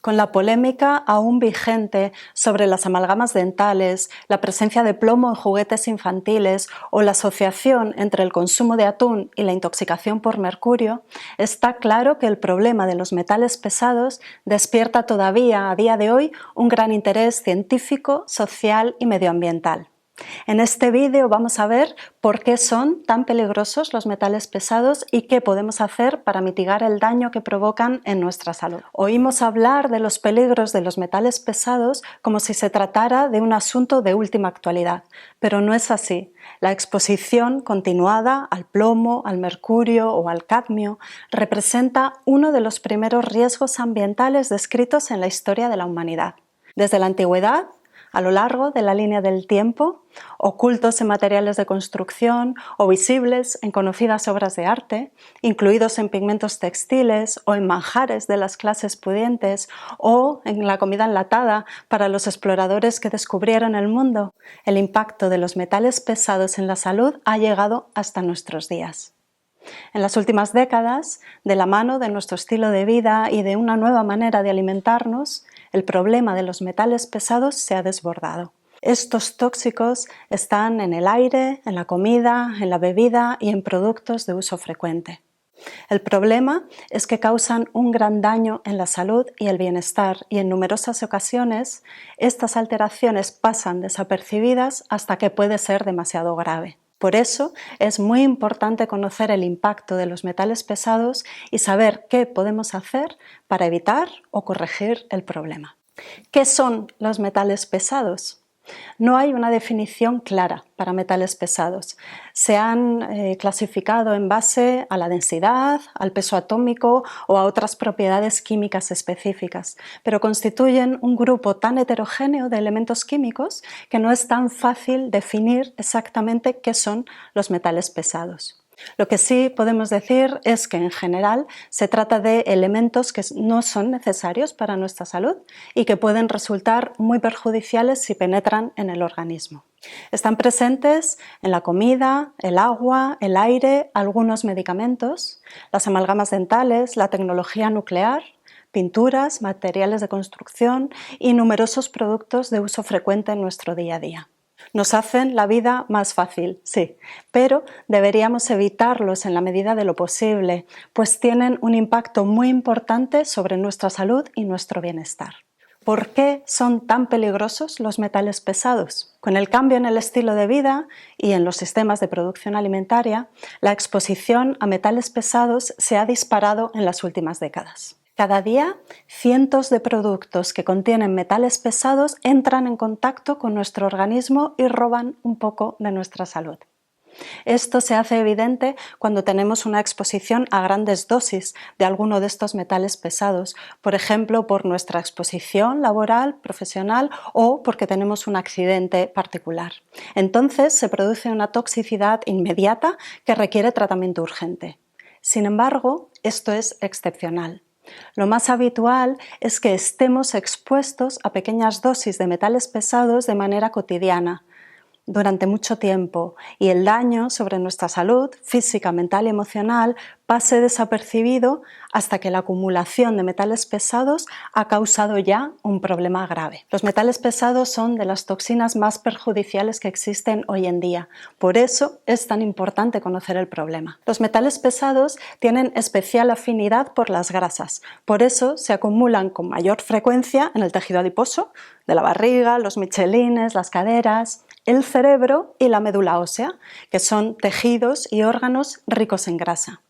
Con la polémica aún vigente sobre las amalgamas dentales, la presencia de plomo en juguetes infantiles o la asociación entre el consumo de atún y la intoxicación por mercurio, está claro que el problema de los metales pesados despierta todavía a día de hoy un gran interés científico, social y medioambiental. En este vídeo vamos a ver por qué son tan peligrosos los metales pesados y qué podemos hacer para mitigar el daño que provocan en nuestra salud. Oímos hablar de los peligros de los metales pesados como si se tratara de un asunto de última actualidad, pero no es así. La exposición continuada al plomo, al mercurio o al cadmio representa uno de los primeros riesgos ambientales descritos en la historia de la humanidad. Desde la antigüedad, a lo largo de la línea del tiempo, ocultos en materiales de construcción o visibles en conocidas obras de arte, incluidos en pigmentos textiles o en manjares de las clases pudientes o en la comida enlatada para los exploradores que descubrieron el mundo, el impacto de los metales pesados en la salud ha llegado hasta nuestros días. En las últimas décadas, de la mano de nuestro estilo de vida y de una nueva manera de alimentarnos, el problema de los metales pesados se ha desbordado. Estos tóxicos están en el aire, en la comida, en la bebida y en productos de uso frecuente. El problema es que causan un gran daño en la salud y el bienestar y en numerosas ocasiones estas alteraciones pasan desapercibidas hasta que puede ser demasiado grave. Por eso es muy importante conocer el impacto de los metales pesados y saber qué podemos hacer para evitar o corregir el problema. ¿Qué son los metales pesados? No hay una definición clara para metales pesados. Se han clasificado en base a la densidad, al peso atómico o a otras propiedades químicas específicas, pero constituyen un grupo tan heterogéneo de elementos químicos que no es tan fácil definir exactamente qué son los metales pesados. Lo que sí podemos decir es que en general se trata de elementos que no son necesarios para nuestra salud y que pueden resultar muy perjudiciales si penetran en el organismo. Están presentes en la comida, el agua, el aire, algunos medicamentos, las amalgamas dentales, la tecnología nuclear, pinturas, materiales de construcción y numerosos productos de uso frecuente en nuestro día a día. Nos hacen la vida más fácil, sí, pero deberíamos evitarlos en la medida de lo posible, pues tienen un impacto muy importante sobre nuestra salud y nuestro bienestar. ¿Por qué son tan peligrosos los metales pesados? Con el cambio en el estilo de vida y en los sistemas de producción alimentaria, la exposición a metales pesados se ha disparado en las últimas décadas. Cada día, cientos de productos que contienen metales pesados entran en contacto con nuestro organismo y roban un poco de nuestra salud. Esto se hace evidente cuando tenemos una exposición a grandes dosis de alguno de estos metales pesados, por ejemplo, por nuestra exposición laboral, profesional o porque tenemos un accidente particular. Entonces se produce una toxicidad inmediata que requiere tratamiento urgente. Sin embargo, esto es excepcional. Lo más habitual es que estemos expuestos a pequeñas dosis de metales pesados de manera cotidiana, durante mucho tiempo, y el daño sobre nuestra salud física, mental y emocional pase desapercibido hasta que la acumulación de metales pesados ha causado ya un problema grave. Los metales pesados son de las toxinas más perjudiciales que existen hoy en día. Por eso es tan importante conocer el problema. Los metales pesados tienen especial afinidad por las grasas. Por eso se acumulan con mayor frecuencia en el tejido adiposo, de la barriga, los michelines, las caderas, el cerebro y la médula ósea, que son tejidos y órganos ricos en grasa.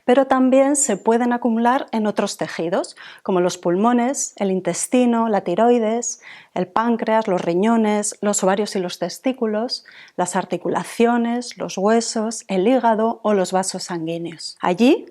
Pero también se pueden acumular en otros tejidos, como los pulmones, el intestino, la tiroides, el páncreas, los riñones, los ovarios y los testículos, las articulaciones, los huesos, el hígado o los vasos sanguíneos. Allí,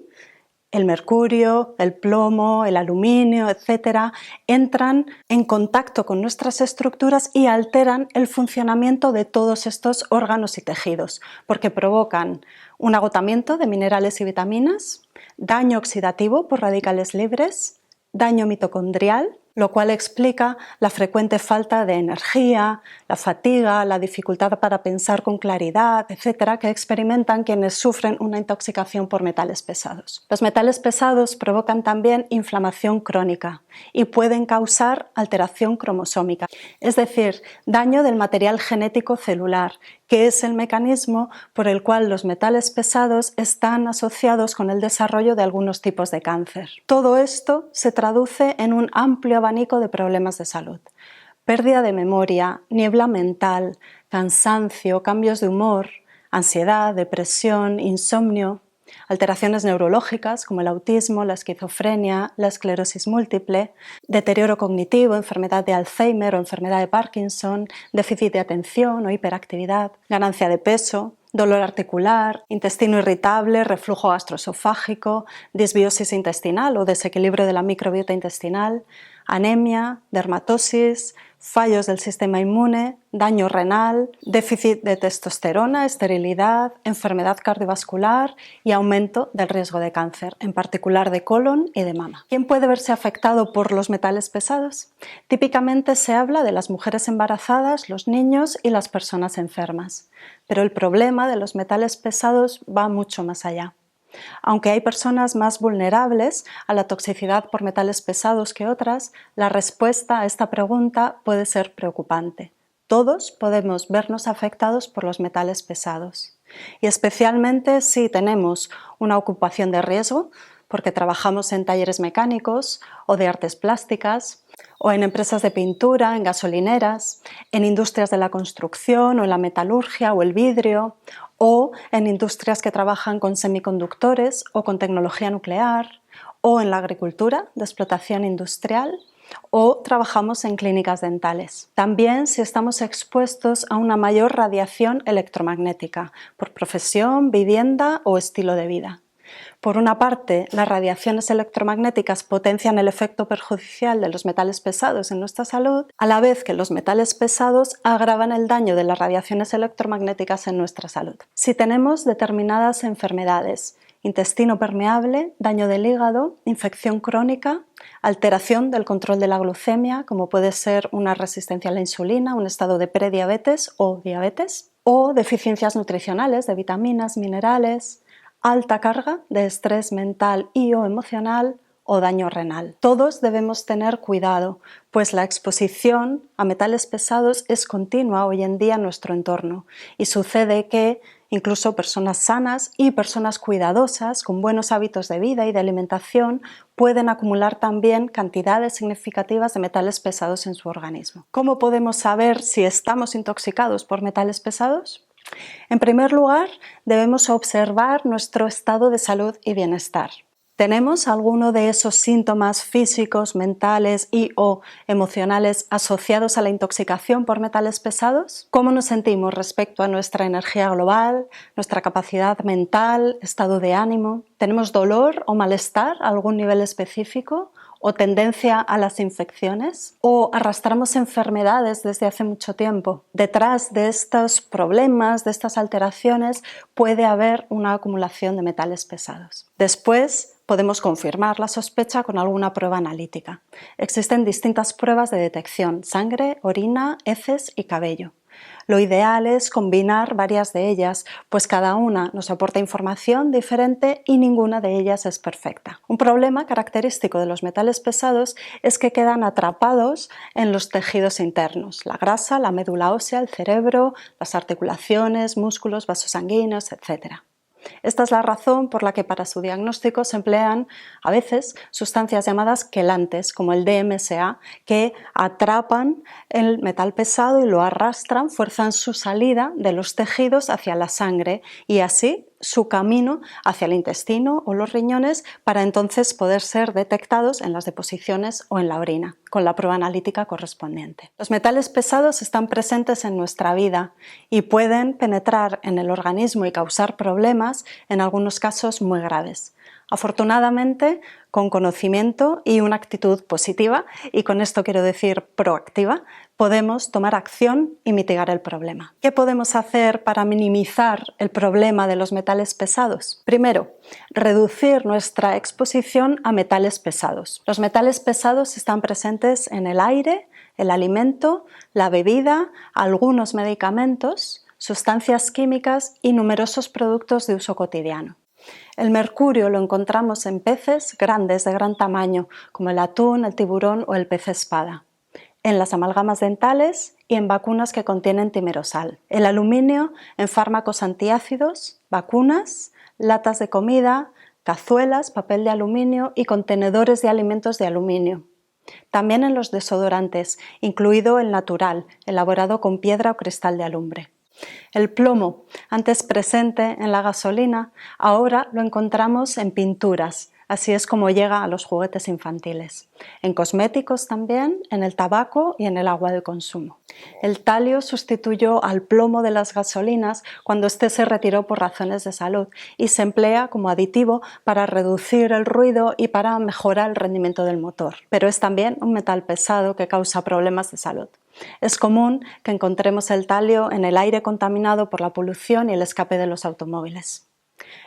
el mercurio, el plomo, el aluminio, etc., entran en contacto con nuestras estructuras y alteran el funcionamiento de todos estos órganos y tejidos, porque provocan un agotamiento de minerales y vitaminas, daño oxidativo por radicales libres, daño mitocondrial, lo cual explica la frecuente falta de energía, la fatiga, la dificultad para pensar con claridad, etcétera, que experimentan quienes sufren una intoxicación por metales pesados. Los metales pesados provocan también inflamación crónica y pueden causar alteración cromosómica, es decir, daño del material genético celular, que es el mecanismo por el cual los metales pesados están asociados con el desarrollo de algunos tipos de cáncer. Todo esto se traduce en un amplio abanico de problemas de salud: pérdida de memoria, niebla mental, cansancio, cambios de humor, ansiedad, depresión, insomnio, alteraciones neurológicas como el autismo, la esquizofrenia, la esclerosis múltiple, deterioro cognitivo, enfermedad de Alzheimer o enfermedad de Parkinson, déficit de atención o hiperactividad, ganancia de peso, dolor articular, intestino irritable, reflujo gastroesofágico, disbiosis intestinal o desequilibrio de la microbiota intestinal, anemia, dermatosis, fallos del sistema inmune, daño renal, déficit de testosterona, esterilidad, enfermedad cardiovascular y aumento del riesgo de cáncer, en particular de colon y de mama. ¿Quién puede verse afectado por los metales pesados? Típicamente se habla de las mujeres embarazadas, los niños y las personas enfermas, pero el problema de los metales pesados va mucho más allá. Aunque hay personas más vulnerables a la toxicidad por metales pesados que otras, la respuesta a esta pregunta puede ser preocupante. Todos podemos vernos afectados por los metales pesados, y especialmente si tenemos una ocupación de riesgo, porque trabajamos en talleres mecánicos o de artes plásticas, o en empresas de pintura, en gasolineras, en industrias de la construcción o en la metalurgia o el vidrio, o en industrias que trabajan con semiconductores o con tecnología nuclear, o en la agricultura de explotación industrial, o trabajamos en clínicas dentales. También si estamos expuestos a una mayor radiación electromagnética por profesión, vivienda o estilo de vida. Por una parte, las radiaciones electromagnéticas potencian el efecto perjudicial de los metales pesados en nuestra salud, a la vez que los metales pesados agravan el daño de las radiaciones electromagnéticas en nuestra salud. Si tenemos determinadas enfermedades, intestino permeable, daño del hígado, infección crónica, alteración del control de la glucemia, como puede ser una resistencia a la insulina, un estado de prediabetes o diabetes, o deficiencias nutricionales de vitaminas, minerales, alta carga de estrés mental y o emocional o daño renal. Todos debemos tener cuidado, pues la exposición a metales pesados es continua hoy en día en nuestro entorno y sucede que incluso personas sanas y personas cuidadosas con buenos hábitos de vida y de alimentación pueden acumular también cantidades significativas de metales pesados en su organismo. ¿Cómo podemos saber si estamos intoxicados por metales pesados? En primer lugar, debemos observar nuestro estado de salud y bienestar. ¿Tenemos alguno de esos síntomas físicos, mentales y o emocionales asociados a la intoxicación por metales pesados? ¿Cómo nos sentimos respecto a nuestra energía global, nuestra capacidad mental, estado de ánimo? ¿Tenemos dolor o malestar a algún nivel específico? ¿O tendencia a las infecciones? ¿O arrastramos enfermedades desde hace mucho tiempo? Detrás de estos problemas, de estas alteraciones, puede haber una acumulación de metales pesados. Después, podemos confirmar la sospecha con alguna prueba analítica. Existen distintas pruebas de detección: sangre, orina, heces y cabello. Lo ideal es combinar varias de ellas, pues cada una nos aporta información diferente y ninguna de ellas es perfecta. Un problema característico de los metales pesados es que quedan atrapados en los tejidos internos: la grasa, la médula ósea, el cerebro, las articulaciones, músculos, vasos sanguíneos, etc. Esta es la razón por la que para su diagnóstico se emplean a veces sustancias llamadas quelantes, como el DMSA, que atrapan el metal pesado y lo arrastran, fuerzan su salida de los tejidos hacia la sangre y así su camino hacia el intestino o los riñones, para entonces poder ser detectados en las deposiciones o en la orina, con la prueba analítica correspondiente. Los metales pesados están presentes en nuestra vida y pueden penetrar en el organismo y causar problemas, en algunos casos muy graves. Afortunadamente, con conocimiento y una actitud positiva, y con esto quiero decir proactiva, podemos tomar acción y mitigar el problema. ¿Qué podemos hacer para minimizar el problema de los metales pesados? Primero, reducir nuestra exposición a metales pesados. Los metales pesados están presentes en el aire, el alimento, la bebida, algunos medicamentos, sustancias químicas y numerosos productos de uso cotidiano. El mercurio lo encontramos en peces grandes de gran tamaño, como el atún, el tiburón o el pez espada, en las amalgamas dentales y en vacunas que contienen timerosal. El aluminio en fármacos antiácidos, vacunas, latas de comida, cazuelas, papel de aluminio y contenedores de alimentos de aluminio. También en los desodorantes, incluido el natural, elaborado con piedra o cristal de alumbre. El plomo, antes presente en la gasolina, ahora lo encontramos en pinturas, así es como llega a los juguetes infantiles. En cosméticos también, en el tabaco y en el agua de consumo. El talio sustituyó al plomo de las gasolinas cuando éste se retiró por razones de salud y se emplea como aditivo para reducir el ruido y para mejorar el rendimiento del motor. Pero es también un metal pesado que causa problemas de salud. Es común que encontremos el talio en el aire contaminado por la polución y el escape de los automóviles.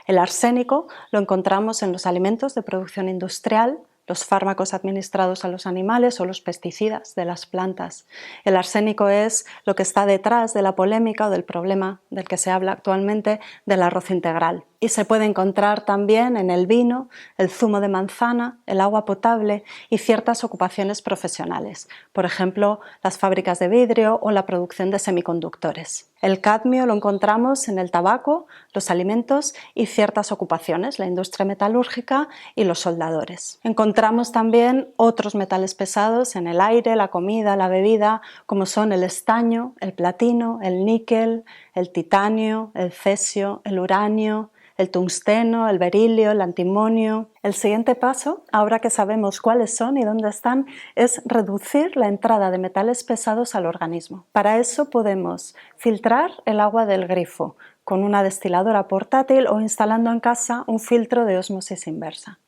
El arsénico lo encontramos en los alimentos de producción industrial, los fármacos administrados a los animales o los pesticidas de las plantas. El arsénico es lo que está detrás de la polémica o del problema del que se habla actualmente del arroz integral. Y se puede encontrar también en el vino, el zumo de manzana, el agua potable y ciertas ocupaciones profesionales, por ejemplo, las fábricas de vidrio o la producción de semiconductores. El cadmio lo encontramos en el tabaco, los alimentos y ciertas ocupaciones, la industria metalúrgica y los soldadores. Encontramos también otros metales pesados en el aire, la comida, la bebida, como son el estaño, el platino, el níquel, el titanio, el cesio, el uranio, el tungsteno, el berilio, el antimonio. El siguiente paso, ahora que sabemos cuáles son y dónde están, es reducir la entrada de metales pesados al organismo. Para eso podemos filtrar el agua del grifo con una destiladora portátil o instalando en casa un filtro de ósmosis inversa.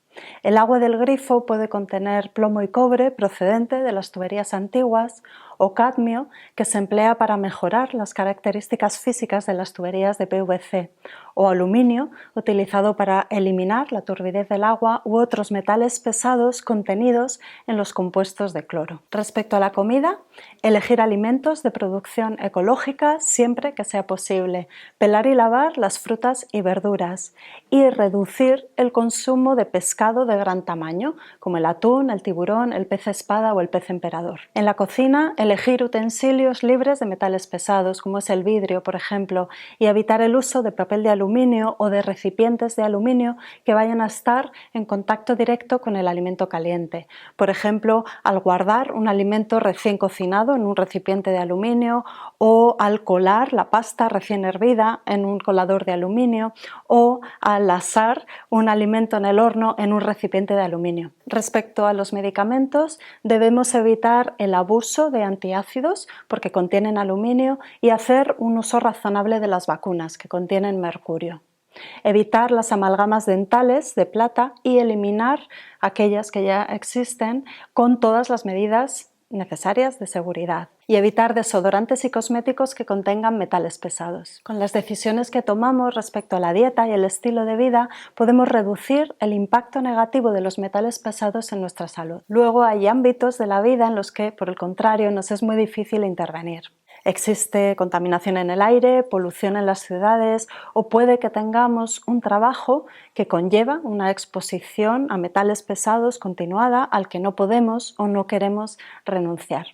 El agua del grifo puede contener plomo y cobre procedente de las tuberías antiguas o cadmio que se emplea para mejorar las características físicas de las tuberías de PVC, o aluminio utilizado para eliminar la turbidez del agua u otros metales pesados contenidos en los compuestos de cloro. Respecto a la comida, elegir alimentos de producción ecológica siempre que sea posible, pelar y lavar las frutas y verduras y reducir el consumo de pescado de gran tamaño, como el atún, el tiburón, el pez espada o el pez emperador. En la cocina, elegir utensilios libres de metales pesados, como es el vidrio, por ejemplo, y evitar el uso de papel de aluminio o de recipientes de aluminio que vayan a estar en contacto directo con el alimento caliente. Por ejemplo, al guardar un alimento recién cocinado en un recipiente de aluminio o al colar la pasta recién hervida en un colador de aluminio o al asar un alimento en el horno en un recipiente de aluminio. Respecto a los medicamentos, debemos evitar el abuso de antiácidos porque contienen aluminio y hacer un uso razonable de las vacunas que contienen mercurio. Evitar las amalgamas dentales de plata y eliminar aquellas que ya existen con todas las medidas necesarias de seguridad. Y evitar desodorantes y cosméticos que contengan metales pesados. Con las decisiones que tomamos respecto a la dieta y el estilo de vida, podemos reducir el impacto negativo de los metales pesados en nuestra salud. Luego hay ámbitos de la vida en los que, por el contrario, nos es muy difícil intervenir. Existe contaminación en el aire, polución en las ciudades o puede que tengamos un trabajo que conlleva una exposición a metales pesados continuada al que no podemos o no queremos renunciar.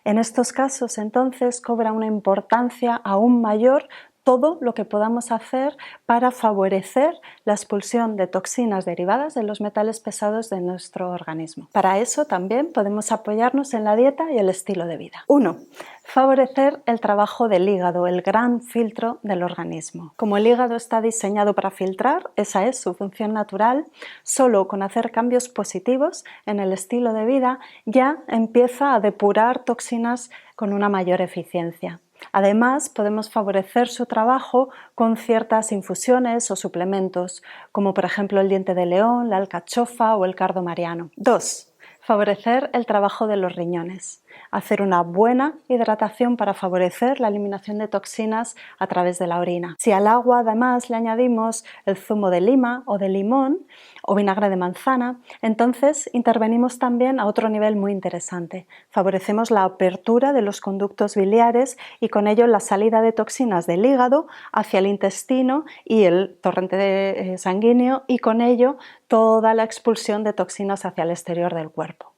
En estos casos, entonces, cobra una importancia aún mayor todo lo que podamos hacer para favorecer la expulsión de toxinas derivadas de los metales pesados de nuestro organismo. Para eso también podemos apoyarnos en la dieta y el estilo de vida. 1. Favorecer el trabajo del hígado, el gran filtro del organismo. Como el hígado está diseñado para filtrar, esa es su función natural, solo con hacer cambios positivos en el estilo de vida ya empieza a depurar toxinas con una mayor eficiencia. Además, podemos favorecer su trabajo con ciertas infusiones o suplementos, como por ejemplo el diente de león, la alcachofa o el cardo mariano. 2. Favorecer el trabajo de los riñones. Hacer una buena hidratación para favorecer la eliminación de toxinas a través de la orina. Si al agua además le añadimos el zumo de lima o de limón o vinagre de manzana, entonces intervenimos también a otro nivel muy interesante. Favorecemos la apertura de los conductos biliares y con ello la salida de toxinas del hígado hacia el intestino y el torrente sanguíneo, y con ello toda la expulsión de toxinas hacia el exterior del cuerpo.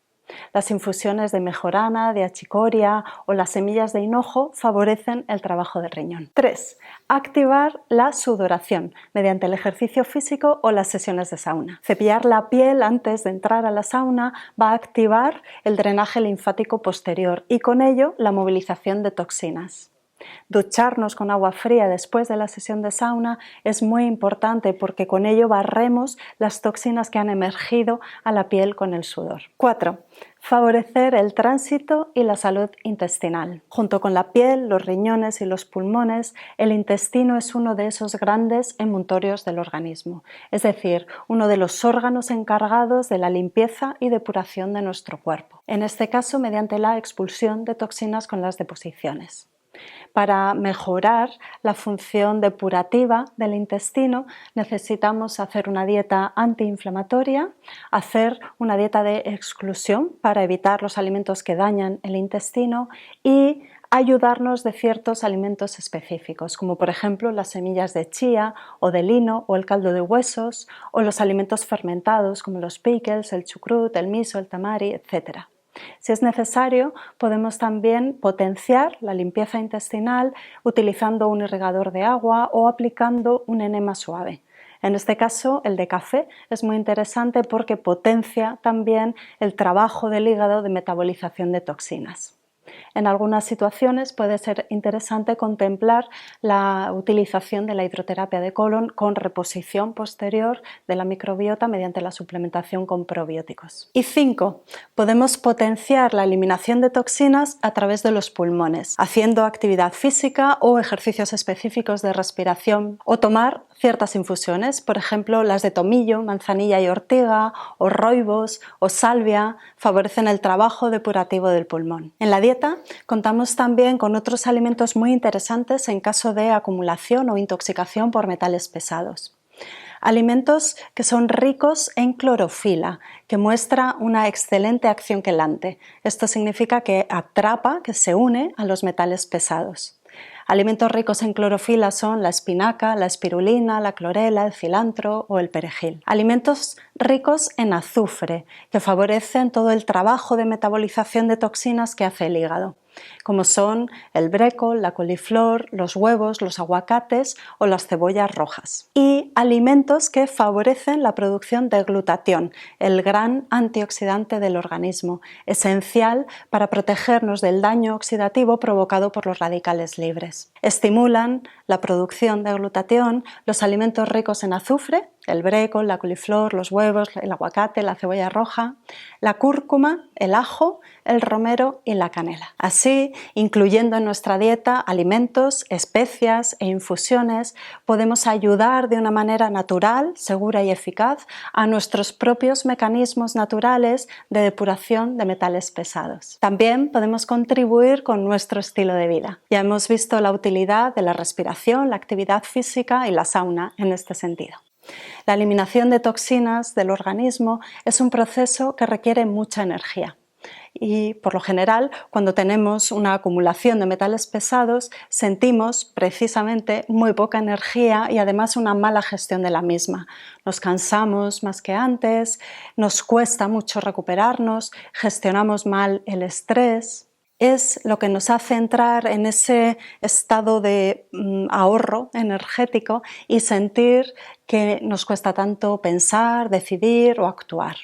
Las infusiones de mejorana, de achicoria o las semillas de hinojo favorecen el trabajo del riñón. 3. Activar la sudoración mediante el ejercicio físico o las sesiones de sauna. Cepillar la piel antes de entrar a la sauna va a activar el drenaje linfático posterior y con ello la movilización de toxinas. Ducharnos con agua fría después de la sesión de sauna es muy importante porque con ello barremos las toxinas que han emergido a la piel con el sudor. 4. Favorecer el tránsito y la salud intestinal. Junto con la piel, los riñones y los pulmones, el intestino es uno de esos grandes emuntorios del organismo, es decir, uno de los órganos encargados de la limpieza y depuración de nuestro cuerpo, en este caso mediante la expulsión de toxinas con las deposiciones. Para mejorar la función depurativa del intestino necesitamos hacer una dieta antiinflamatoria, hacer una dieta de exclusión para evitar los alimentos que dañan el intestino y ayudarnos de ciertos alimentos específicos, como por ejemplo las semillas de chía o de lino o el caldo de huesos o los alimentos fermentados como los pickles, el chucrut, el miso, el tamari, etc. Si es necesario, podemos también potenciar la limpieza intestinal utilizando un irrigador de agua o aplicando un enema suave. En este caso, el de café es muy interesante porque potencia también el trabajo del hígado de metabolización de toxinas. En algunas situaciones puede ser interesante contemplar la utilización de la hidroterapia de colon con reposición posterior de la microbiota mediante la suplementación con probióticos. Y 5. Podemos potenciar la eliminación de toxinas a través de los pulmones, haciendo actividad física o ejercicios específicos de respiración o tomar ciertas infusiones, por ejemplo las de tomillo, manzanilla y ortiga, o roibos o salvia, favorecen el trabajo depurativo del pulmón. En la dieta contamos también con otros alimentos muy interesantes en caso de acumulación o intoxicación por metales pesados. Alimentos que son ricos en clorofila, que muestra una excelente acción quelante. Esto significa que atrapa, que se une a los metales pesados. Alimentos ricos en clorofila son la espinaca, la espirulina, la clorela, el cilantro o el perejil. Alimentos ricos en azufre, que favorecen todo el trabajo de metabolización de toxinas que hace el hígado, como son el brécol, la coliflor, los huevos, los aguacates o las cebollas rojas. Y alimentos que favorecen la producción de glutatión, el gran antioxidante del organismo, esencial para protegernos del daño oxidativo provocado por los radicales libres. Estimulan la producción de glutatión los alimentos ricos en azufre, el brécol, la coliflor, los huevos, el aguacate, la cebolla roja, la cúrcuma, el ajo, el romero y la canela. Así, incluyendo en nuestra dieta alimentos, especias e infusiones, podemos ayudar de una manera natural, segura y eficaz a nuestros propios mecanismos naturales de depuración de metales pesados. También podemos contribuir con nuestro estilo de vida. Ya hemos visto la utilidad de la respiración, la actividad física y la sauna en este sentido. La eliminación de toxinas del organismo es un proceso que requiere mucha energía y, por lo general, cuando tenemos una acumulación de metales pesados, sentimos precisamente muy poca energía y además una mala gestión de la misma. Nos cansamos más que antes, nos cuesta mucho recuperarnos, gestionamos mal el estrés. Es lo que nos hace entrar en ese estado de ahorro energético y sentir que nos cuesta tanto pensar, decidir o actuar.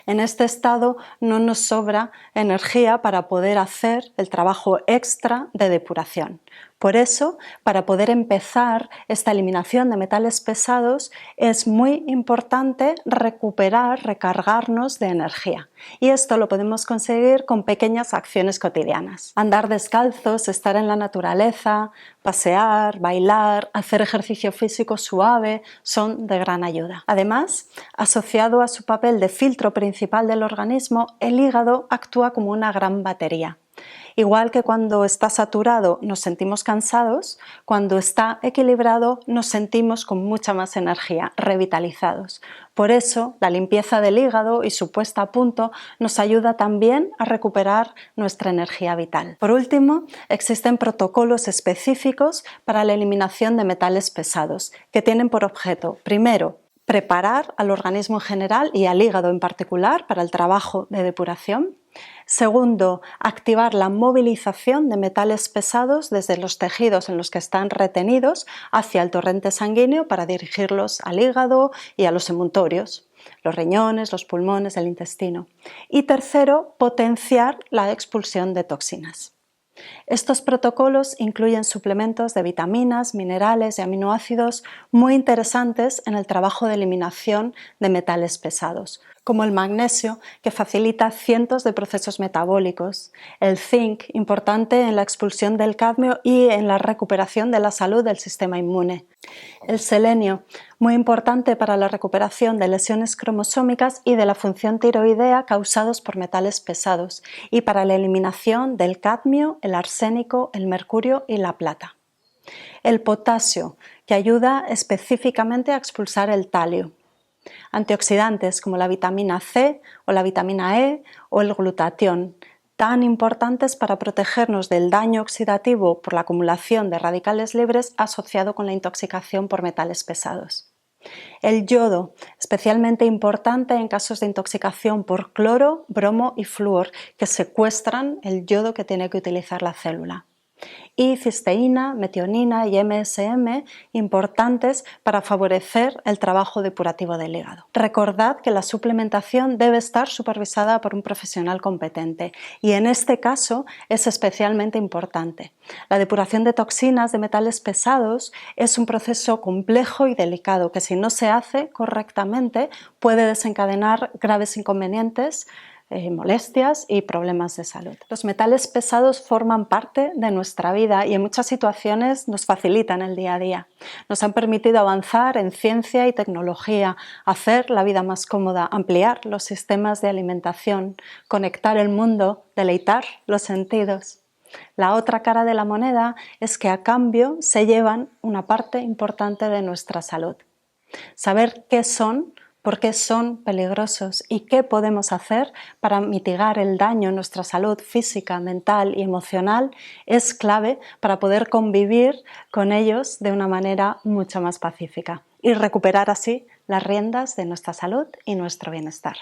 En este estado no nos sobra energía para poder hacer el trabajo extra de depuración. Por eso, para poder empezar esta eliminación de metales pesados, es muy importante recargarnos de energía. Y esto lo podemos conseguir con pequeñas acciones cotidianas. Andar descalzos, estar en la naturaleza, pasear, bailar, hacer ejercicio físico suave son de gran ayuda. Además, asociado a su papel de filtro principal del organismo, el hígado actúa como una gran batería. Igual que cuando está saturado nos sentimos cansados, cuando está equilibrado nos sentimos con mucha más energía, revitalizados. Por eso, la limpieza del hígado y su puesta a punto nos ayuda también a recuperar nuestra energía vital. Por último, existen protocolos específicos para la eliminación de metales pesados, que tienen por objeto, primero, preparar al organismo en general y al hígado en particular para el trabajo de depuración. Segundo, activar la movilización de metales pesados desde los tejidos en los que están retenidos hacia el torrente sanguíneo para dirigirlos al hígado y a los emuntorios, los riñones, los pulmones, el intestino. Y tercero, potenciar la expulsión de toxinas. Estos protocolos incluyen suplementos de vitaminas, minerales y aminoácidos muy interesantes en el trabajo de eliminación de metales pesados, como el magnesio, que facilita cientos de procesos metabólicos, el zinc, importante en la expulsión del cadmio y en la recuperación de la salud del sistema inmune, el selenio, muy importante para la recuperación de lesiones cromosómicas y de la función tiroidea causados por metales pesados, y para la eliminación del cadmio, el arsénico, el mercurio y la plata. El potasio, que ayuda específicamente a expulsar el talio. Antioxidantes como la vitamina C o la vitamina E o el glutatión, tan importantes para protegernos del daño oxidativo por la acumulación de radicales libres asociado con la intoxicación por metales pesados. El yodo, especialmente importante en casos de intoxicación por cloro, bromo y flúor, que secuestran el yodo que tiene que utilizar la célula. Y cisteína, metionina y MSM, importantes para favorecer el trabajo depurativo del hígado. Recordad que la suplementación debe estar supervisada por un profesional competente y en este caso es especialmente importante. La depuración de toxinas de metales pesados es un proceso complejo y delicado que, si no se hace correctamente, puede desencadenar graves inconvenientes, molestias y problemas de salud. Los metales pesados forman parte de nuestra vida y en muchas situaciones nos facilitan el día a día. Nos han permitido avanzar en ciencia y tecnología, hacer la vida más cómoda, ampliar los sistemas de alimentación, conectar el mundo, deleitar los sentidos. La otra cara de la moneda es que a cambio se llevan una parte importante de nuestra salud. Saber qué son, por qué son peligrosos y qué podemos hacer para mitigar el daño en nuestra salud física, mental y emocional es clave para poder convivir con ellos de una manera mucho más pacífica y recuperar así las riendas de nuestra salud y nuestro bienestar.